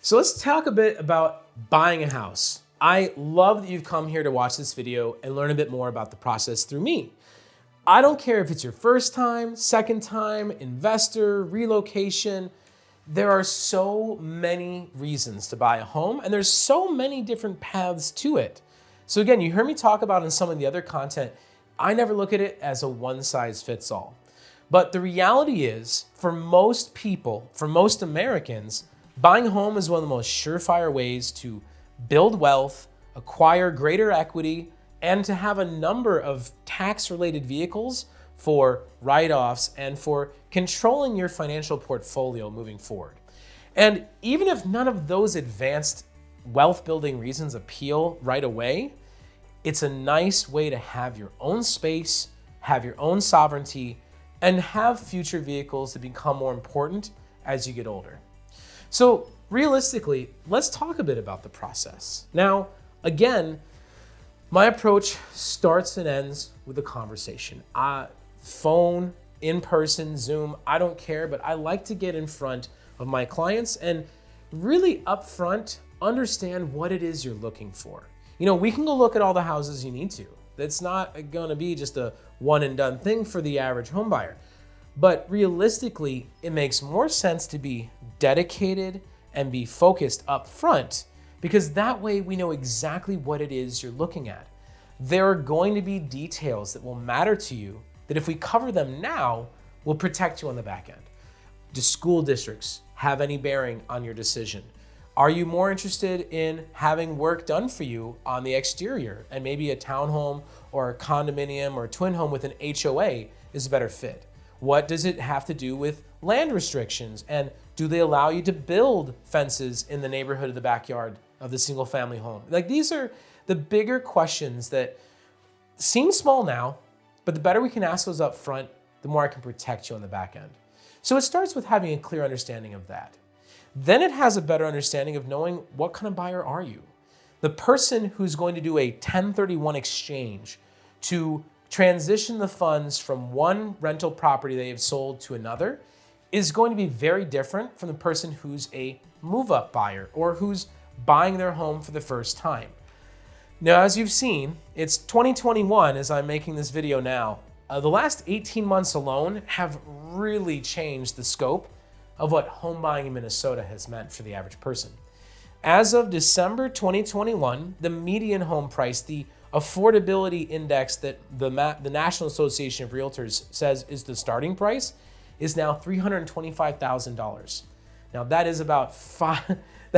So let's talk a bit about buying a house. I love that you've come here to watch this video and learn a bit more about the process through me. I don't care if it's your first time, second time, investor, relocation. There are so many reasons to buy a home, and there's so many different paths to it. So again, you heard me talk about in some of the other content, I never look at it as a one size fits all. But the reality is, for most people, for most Americans, buying a home is one of the most surefire ways to build wealth, acquire greater equity, and to have a number of tax-related vehicles for write-offs and for controlling your financial portfolio moving forward. And even if none of those advanced wealth-building reasons appeal right away, it's a nice way to have your own space, have your own sovereignty, and have future vehicles that become more important as you get older. So realistically, let's talk a bit about the process. Now, again, my approach starts and ends with a conversation. Phone, in person, Zoom, I don't care, but I like to get in front of my clients and really upfront understand what it is you're looking for. You know, we can go look at all the houses you need to. That's not gonna be just a one and done thing for the average home buyer. But realistically, it makes more sense to be dedicated and be focused up front, because that way we know exactly what it is you're looking at. There are going to be details that will matter to you that if we cover them now, will protect you on the back end. Do school districts have any bearing on your decision? Are you more interested in having work done for you on the exterior, and maybe a townhome or a condominium or a twin home with an HOA is a better fit? What does it have to do with land restrictions? And do they allow you to build fences in the neighborhood of the backyard of the single family home? Like, these are the bigger questions that seem small now, but the better we can ask those up front, the more I can protect you on the back end. So it starts with having a clear understanding of that. Then it has a better understanding of knowing what kind of buyer are you? The person who's going to do a 1031 exchange to transition the funds from one rental property they have sold to another is going to be very different from the person who's a move-up buyer or who's buying their home for the first time. Now, as you've seen, it's 2021 as I'm making this video now. The last 18 months alone have really changed the scope of what home buying in Minnesota has meant for the average person. As of December 2021, the median home price, the affordability index that the National Association of Realtors says is the starting price, is now $325,000. Now that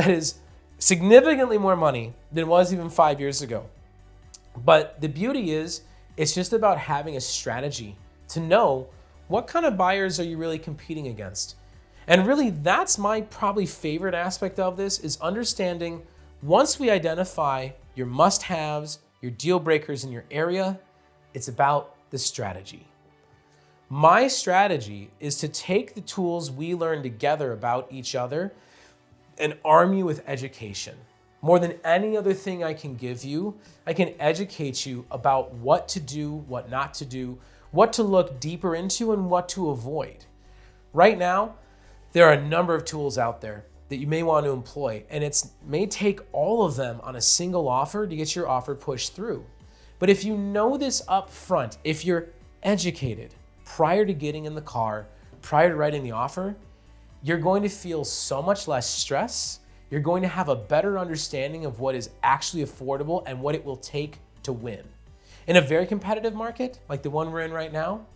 is significantly more money than it was even 5 years ago. But the beauty is, it's just about having a strategy to know what kind of buyers are you really competing against. And really, that's my probably favorite aspect of this, is understanding once we identify your must-haves, your deal breakers in your area, it's about the strategy. My strategy is to take the tools we learn together about each other and arm you with education. More than any other thing I can give you, I can educate you about what to do, what not to do, what to look deeper into, and what to avoid. Right now, there are a number of tools out there that you may want to employ, and it may take all of them on a single offer to get your offer pushed through. But if you know this up front, if you're educated prior to getting in the car, prior to writing the offer, you're going to feel so much less stress. You're going to have a better understanding of what is actually affordable and what it will take to win. In a very competitive market, like the one we're in right now,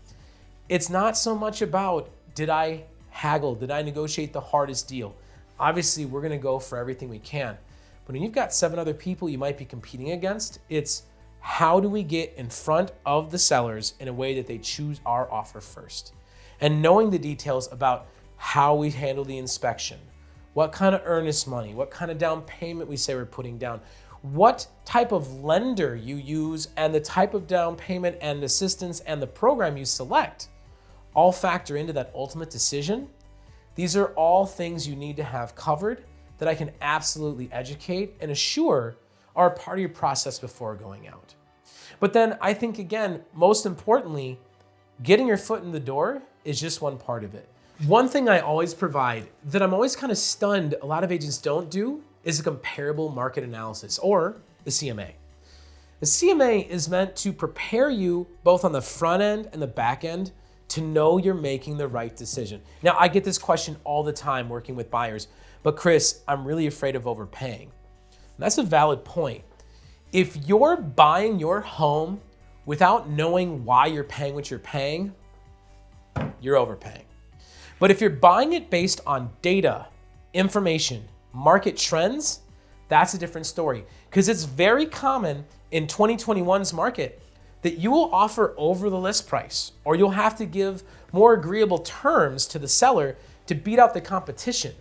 it's not so much about, did I haggle? Did I negotiate the hardest deal? Obviously, we're gonna go for everything we can. But when you've got 7 other people you might be competing against, it's how do we get in front of the sellers in a way that they choose our offer first? And knowing the details about how we handle the inspection, what kind of earnest money, what kind of down payment we say we're putting down, what type of lender you use, and the type of down payment and assistance and the program you select all factor into that ultimate decision. These are all things you need to have covered that I can absolutely educate and assure are a part of your process before going out. But then I think, again, most importantly, getting your foot in the door is just one part of it. One thing I always provide that I'm always kind of stunned a lot of agents don't do is a comparable market analysis, or the CMA. The CMA is meant to prepare you both on the front end and the back end to know you're making the right decision. Now, I get this question all the time working with buyers, but Chris, I'm really afraid of overpaying. And that's a valid point. If you're buying your home without knowing why you're paying what you're paying, you're overpaying. But if you're buying it based on data, information, market trends, that's a different story. Because it's very common in 2021's market that you will offer over the list price, or you'll have to give more agreeable terms to the seller to beat out the competition.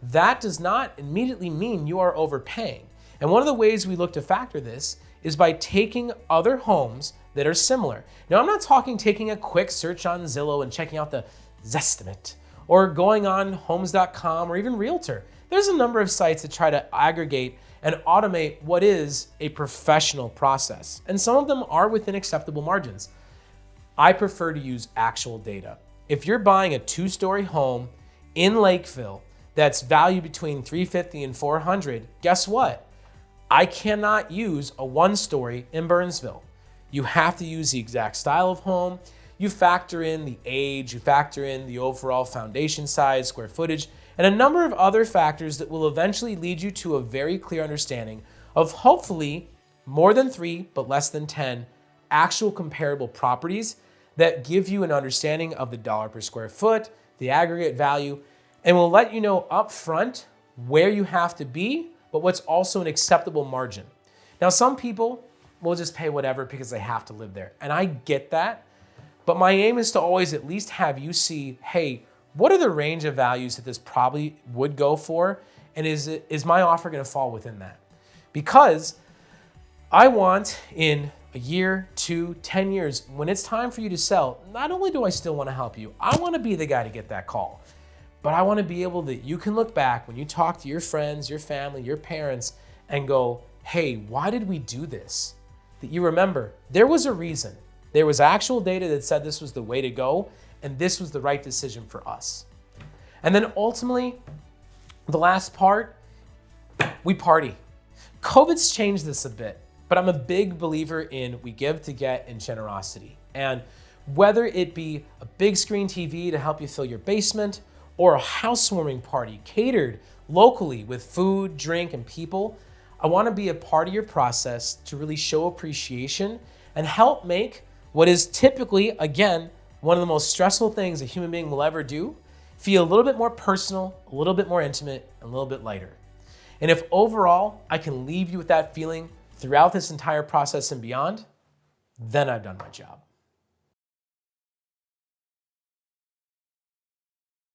That does not immediately mean you are overpaying. And one of the ways we look to factor this is by taking other homes that are similar. Now, I'm not talking taking a quick search on Zillow and checking out the Zestimate, or going on homes.com or even Realtor. There's a number of sites that try to aggregate and automate what is a professional process. And some of them are within acceptable margins. I prefer to use actual data. If you're buying a 2-story home in Lakeville that's valued between $350 and $400, guess what? I cannot use a 1-story in Burnsville. You have to use the exact style of home. You factor in the age, you factor in the overall foundation size, square footage, and a number of other factors that will eventually lead you to a very clear understanding of hopefully more than 3, but less than 10 actual comparable properties that give you an understanding of the dollar per square foot, the aggregate value, and will let you know upfront where you have to be, but what's also an acceptable margin. Now, some people will just pay whatever because they have to live there, and I get that, but my aim is to always at least have you see, hey, what are the range of values that this probably would go for? And is my offer gonna fall within that? Because I want in a year, 2, 10 years, when it's time for you to sell, not only do I still wanna help you, I wanna be the guy to get that call, but I wanna be able that you can look back when you talk to your friends, your family, your parents, and go, hey, why did we do this? That you remember, there was a reason. There was actual data that said this was the way to go, and this was the right decision for us. And then ultimately, the last part, we party. COVID's changed this a bit, but I'm a big believer in we give to get and generosity. And whether it be a big screen TV to help you fill your basement, or a housewarming party catered locally with food, drink, and people, I wanna be a part of your process to really show appreciation and help make what is typically, again, one of the most stressful things a human being will ever do, feel a little bit more personal, a little bit more intimate, and a little bit lighter. And if overall I can leave you with that feeling throughout this entire process and beyond, then I've done my job.